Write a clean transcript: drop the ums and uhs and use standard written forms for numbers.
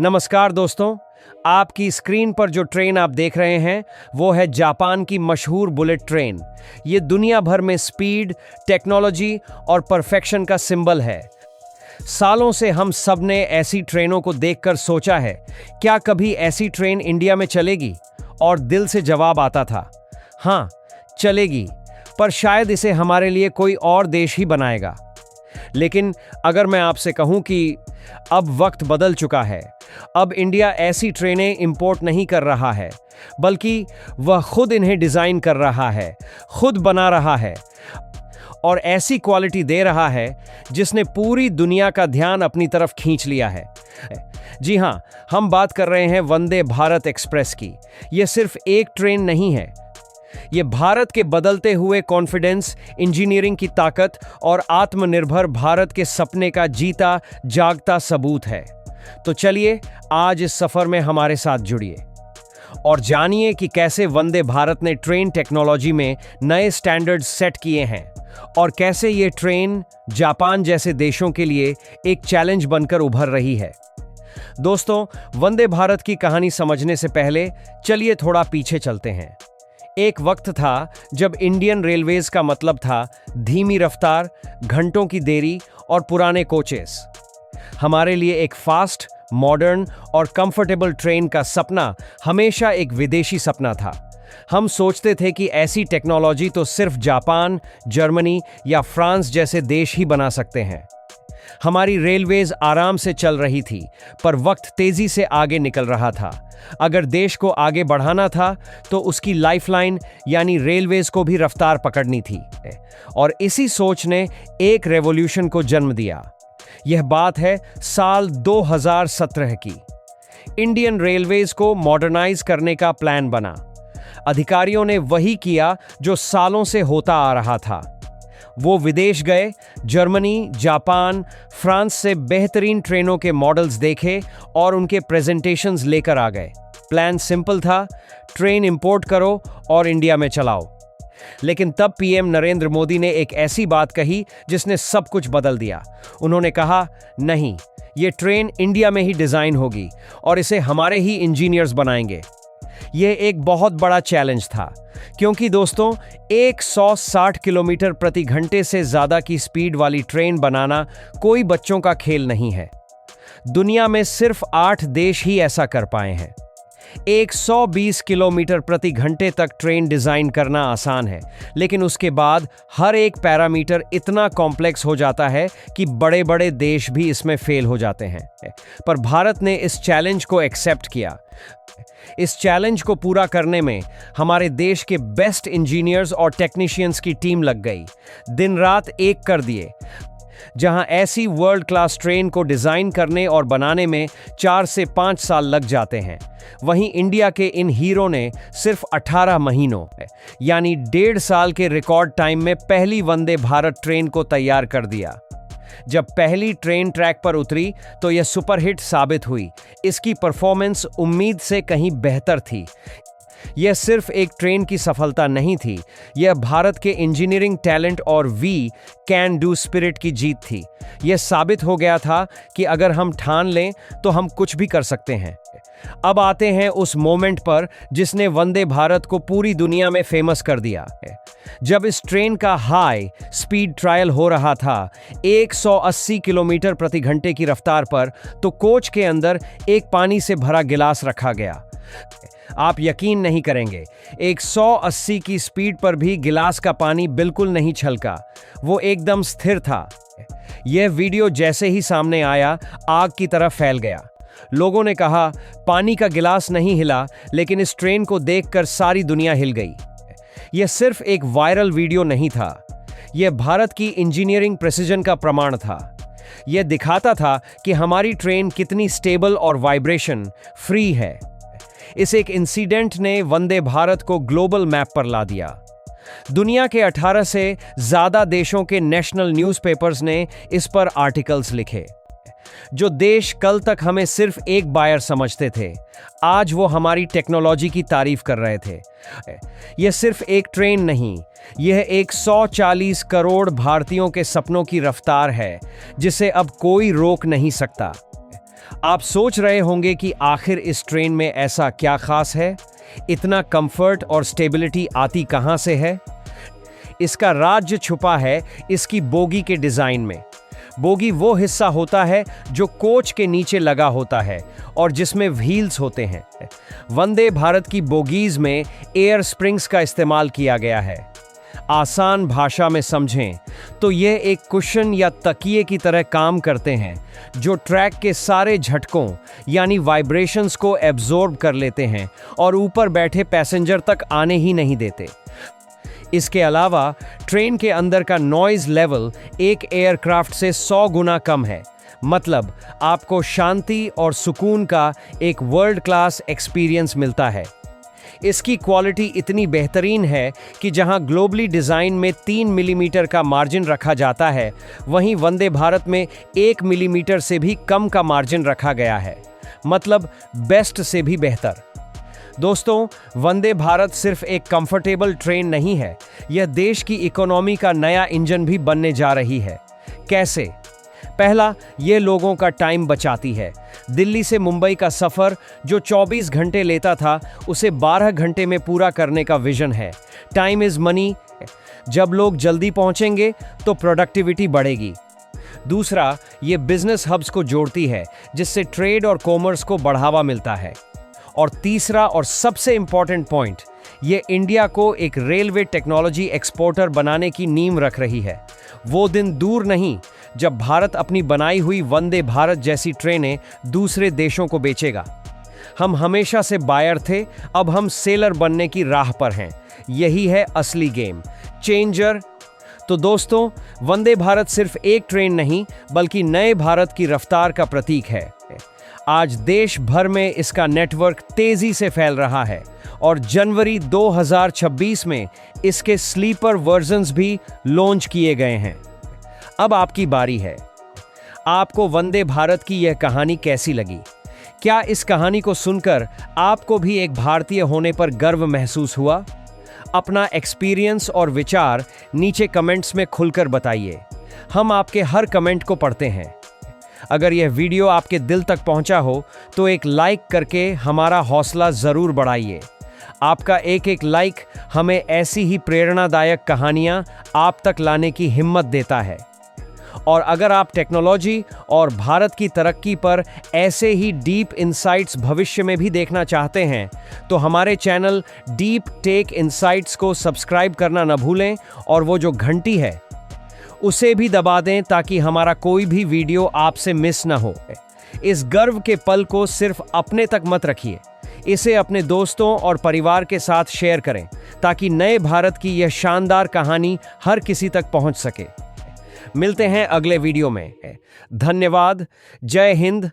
नमस्कार दोस्तों, आपकी स्क्रीन पर जो ट्रेन आप देख रहे हैं वो है जापान की मशहूर बुलेट ट्रेन। ये दुनिया भर में स्पीड, टेक्नोलॉजी और परफेक्शन का सिंबल है। सालों से हम सब ने ऐसी ट्रेनों को देखकर सोचा है, क्या कभी ऐसी ट्रेन इंडिया में चलेगी? और दिल से जवाब आता था, हाँ चलेगी, पर शायद इसे हमारे लिए कोई और देश ही बनाएगा। लेकिन अगर मैं आपसे कहूं कि अब वक्त बदल चुका है, अब इंडिया ऐसी ट्रेनें इंपोर्ट नहीं कर रहा है, बल्कि वह खुद इन्हें डिजाइन कर रहा है, खुद बना रहा है और ऐसी क्वालिटी दे रहा है जिसने पूरी दुनिया का ध्यान अपनी तरफ खींच लिया है। जी हां, हम बात कर रहे हैं वंदे भारत एक्सप्रेस की। यह सिर्फ एक ट्रेन नहीं है, ये भारत के बदलते हुए कॉन्फिडेंस, इंजीनियरिंग की ताकत और आत्मनिर्भर भारत के सपने का जीता जागता सबूत है। तो चलिए आज इस सफर में हमारे साथ जुड़िए और जानिए कि कैसे वंदे भारत ने ट्रेन टेक्नोलॉजी में नए स्टैंडर्ड्स सेट किए हैं और कैसे ये ट्रेन जापान जैसे देशों के लिए एक चैलेंज बनकर उभर रही है। दोस्तों, वंदे भारत की कहानी समझने से पहले चलिए थोड़ा पीछे चलते हैं। एक वक्त था जब इंडियन रेलवेज का मतलब था धीमी रफ्तार, घंटों की देरी और पुराने कोचेस। हमारे लिए एक फास्ट, मॉडर्न और कंफर्टेबल ट्रेन का सपना हमेशा एक विदेशी सपना था। हम सोचते थे कि ऐसी टेक्नोलॉजी तो सिर्फ जापान, जर्मनी या फ्रांस जैसे देश ही बना सकते हैं। हमारी रेलवेज आराम से चल रही थी, पर वक्त तेजी से आगे निकल रहा था। अगर देश को आगे बढ़ाना था तो उसकी लाइफलाइन यानी रेलवेज को भी रफ्तार पकड़नी थी। और इसी सोच ने एक रेवोल्यूशन को जन्म दिया। यह बात है साल 2017 की। इंडियन रेलवेज को मॉडर्नाइज करने का प्लान बना। अधिकारियों ने वही किया जो सालों से होता आ रहा था। वो विदेश गए, जर्मनी, जापान, फ्रांस से बेहतरीन ट्रेनों के मॉडल्स देखे और उनके प्रेजेंटेशंस लेकर आ गए। प्लान सिंपल था, ट्रेन इंपोर्ट करो और इंडिया में चलाओ। लेकिन तब पीएम नरेंद्र मोदी ने एक ऐसी बात कही जिसने सब कुछ बदल दिया। उन्होंने कहा, नहीं, ये ट्रेन इंडिया में ही डिजाइन होगी और इसे हमारे ही इंजीनियर्स बनाएंगे। यह एक बहुत बड़ा चैलेंज था, क्योंकि दोस्तों 160 किलोमीटर प्रति घंटे से ज्यादा की स्पीड वाली ट्रेन बनाना कोई बच्चों का खेल नहीं है। दुनिया में सिर्फ 8 देश ही ऐसा कर पाए हैं। 120 किलोमीटर प्रति घंटे तक ट्रेन डिजाइन करना आसान है, लेकिन उसके बाद हर एक पैरामीटर इतना कॉम्प्लेक्स हो जाता है कि बड़े बड़े देश भी इसमें फेल हो जाते हैं। पर भारत ने इस चैलेंज को एक्सेप्ट किया। इस चैलेंज को पूरा करने में हमारे देश के बेस्ट इंजीनियर्स और टेक्नीशियंस की टीम लग गई। दिन रात एक कर दिए। जहां ऐसी वर्ल्ड क्लास ट्रेन को डिजाइन करने और बनाने में 4 से 5 साल लग जाते हैं, वहीं इंडिया के इन हीरो ने सिर्फ 18 महीनों यानी 1.5 साल के रिकॉर्ड टाइम में पहली वंदे भारत ट्रेन को तैयार कर दिया। जब पहली ट्रेन ट्रैक पर उतरी तो यह सुपरहिट साबित हुई। इसकी परफॉर्मेंस उम्मीद से कहीं बेहतर थी। यह सिर्फ एक ट्रेन की सफलता नहीं थी, यह भारत के इंजीनियरिंग टैलेंट और वी कैन डू स्पिरिट की जीत थी। यह साबित हो गया था कि अगर हम ठान लें तो हम कुछ भी कर सकते हैं। अब आते हैं उस मोमेंट पर जिसने वंदे भारत को पूरी दुनिया में फेमस कर दिया। जब इस ट्रेन का हाई स्पीड ट्रायल हो रहा था 180 किलोमीटर प्रति घंटे की रफ्तार पर, तो कोच के अंदर एक पानी से भरा गिलास रखा गया। आप यकीन नहीं करेंगे, 180 की स्पीड पर भी गिलास का पानी बिल्कुल नहीं छलका, वो एकदम स्थिर था। यह वीडियो जैसे ही सामने आया, आग की तरह फैल गया। लोगों ने कहा, पानी का गिलास नहीं हिला, लेकिन इस ट्रेन को देखकर सारी दुनिया हिल गई। यह सिर्फ एक वायरल वीडियो नहीं था, यह भारत की इंजीनियरिंग प्रिसिजन का प्रमाण था। यह दिखाता था कि हमारी ट्रेन कितनी स्टेबल और वाइब्रेशन फ्री है। इस एक इंसिडेंट ने वंदे भारत को ग्लोबल मैप पर ला दिया। दुनिया के 18 से ज्यादा देशों के नेशनल न्यूज़पेपर्स ने इस पर आर्टिकल्स लिखे। जो देश कल तक हमें सिर्फ एक बायर समझते थे, आज वो हमारी टेक्नोलॉजी की तारीफ कर रहे थे। यह सिर्फ एक ट्रेन नहीं, यह 140 करोड़ भारतीयों के सपनों की रफ्तार है, जिसे अब कोई रोक नहीं सकता। आप सोच रहे होंगे कि आखिर इस ट्रेन में ऐसा क्या खास है, इतना कंफर्ट और स्टेबिलिटी आती कहां से है? इसका राज छुपा है इसकी बोगी के डिजाइन में। बोगी वो हिस्सा होता है जो कोच के नीचे लगा होता है और जिसमें व्हील्स होते हैं। वंदे भारत की बोगीज में एयर स्प्रिंग्स का इस्तेमाल किया गया है। आसान भाषा में समझें तो यह एक कुशन या तकिए की तरह काम करते हैं जो ट्रैक के सारे झटकों यानी वाइब्रेशंस को एब्जॉर्ब कर लेते हैं और ऊपर बैठे पैसेंजर तक आने ही नहीं देते। इसके अलावा ट्रेन के अंदर का नॉइज लेवल एक एयरक्राफ्ट से 100 गुना कम है। मतलब आपको शांति और सुकून का एक वर्ल्ड क्लास एक्सपीरियंस मिलता है। इसकी क्वालिटी इतनी बेहतरीन है कि जहां ग्लोबली डिज़ाइन में 3 मिलीमीटर का मार्जिन रखा जाता है, वहीं वंदे भारत में 1 मिलीमीटर से भी कम का मार्जिन रखा गया है। मतलब बेस्ट से भी बेहतर। दोस्तों, वंदे भारत सिर्फ एक कंफर्टेबल ट्रेन नहीं है, यह देश की इकोनॉमी का नया इंजन भी बनने जा रही है। कैसे? पहला, ये लोगों का टाइम बचाती है। दिल्ली से मुंबई का सफ़र जो 24 घंटे लेता था, उसे 12 घंटे में पूरा करने का विजन है। Time is money. जब लोग जल्दी पहुंचेंगे तो प्रोडक्टिविटी बढ़ेगी। दूसरा, ये बिजनेस हब्स को जोड़ती है, जिससे ट्रेड और कॉमर्स को बढ़ावा मिलता है। और तीसरा और सबसे इंपॉर्टेंट पॉइंट, ये इंडिया को एक रेलवे टेक्नोलॉजी एक्सपोर्टर बनाने की नींव रख रही है। वो दिन दूर नहीं जब भारत अपनी बनाई हुई वंदे भारत जैसी ट्रेनें दूसरे देशों को बेचेगा। हम हमेशा से बायर थे, अब हम सेलर बनने की राह पर हैं। यही है असली गेम चेंजर। तो दोस्तों, वंदे भारत सिर्फ एक ट्रेन नहीं बल्कि नए भारत की रफ्तार का प्रतीक है। आज देश भर में इसका नेटवर्क तेजी से फैल रहा है और जनवरी 2026 में इसके स्लीपर वर्जन्स भी लॉन्च किए गए हैं। अब आपकी बारी है। आपको वंदे भारत की यह कहानी कैसी लगी? क्या इस कहानी को सुनकर आपको भी एक भारतीय होने पर गर्व महसूस हुआ? अपना एक्सपीरियंस और विचार नीचे कमेंट्स में खुलकर बताइए। हम आपके हर कमेंट को पढ़ते हैं। अगर यह वीडियो आपके दिल तक पहुंचा हो तो एक लाइक करके हमारा हौसला ज़रूर बढ़ाइए। आपका एक एक लाइक हमें ऐसी ही प्रेरणादायक कहानियां आप तक लाने की हिम्मत देता है। और अगर आप टेक्नोलॉजी और भारत की तरक्की पर ऐसे ही डीप इनसाइट्स भविष्य में भी देखना चाहते हैं तो हमारे चैनल डीप टेक इनसाइट्स को सब्सक्राइब करना न भूलें और वो जो घंटी है उसे भी दबा दें ताकि हमारा कोई भी वीडियो आपसे मिस ना हो। इस गर्व के पल को सिर्फ अपने तक मत रखिए, इसे अपने दोस्तों और परिवार के साथ शेयर करें ताकि नए भारत की यह शानदार कहानी हर किसी तक पहुंच सके। मिलते हैं अगले वीडियो में। धन्यवाद। जय हिंद।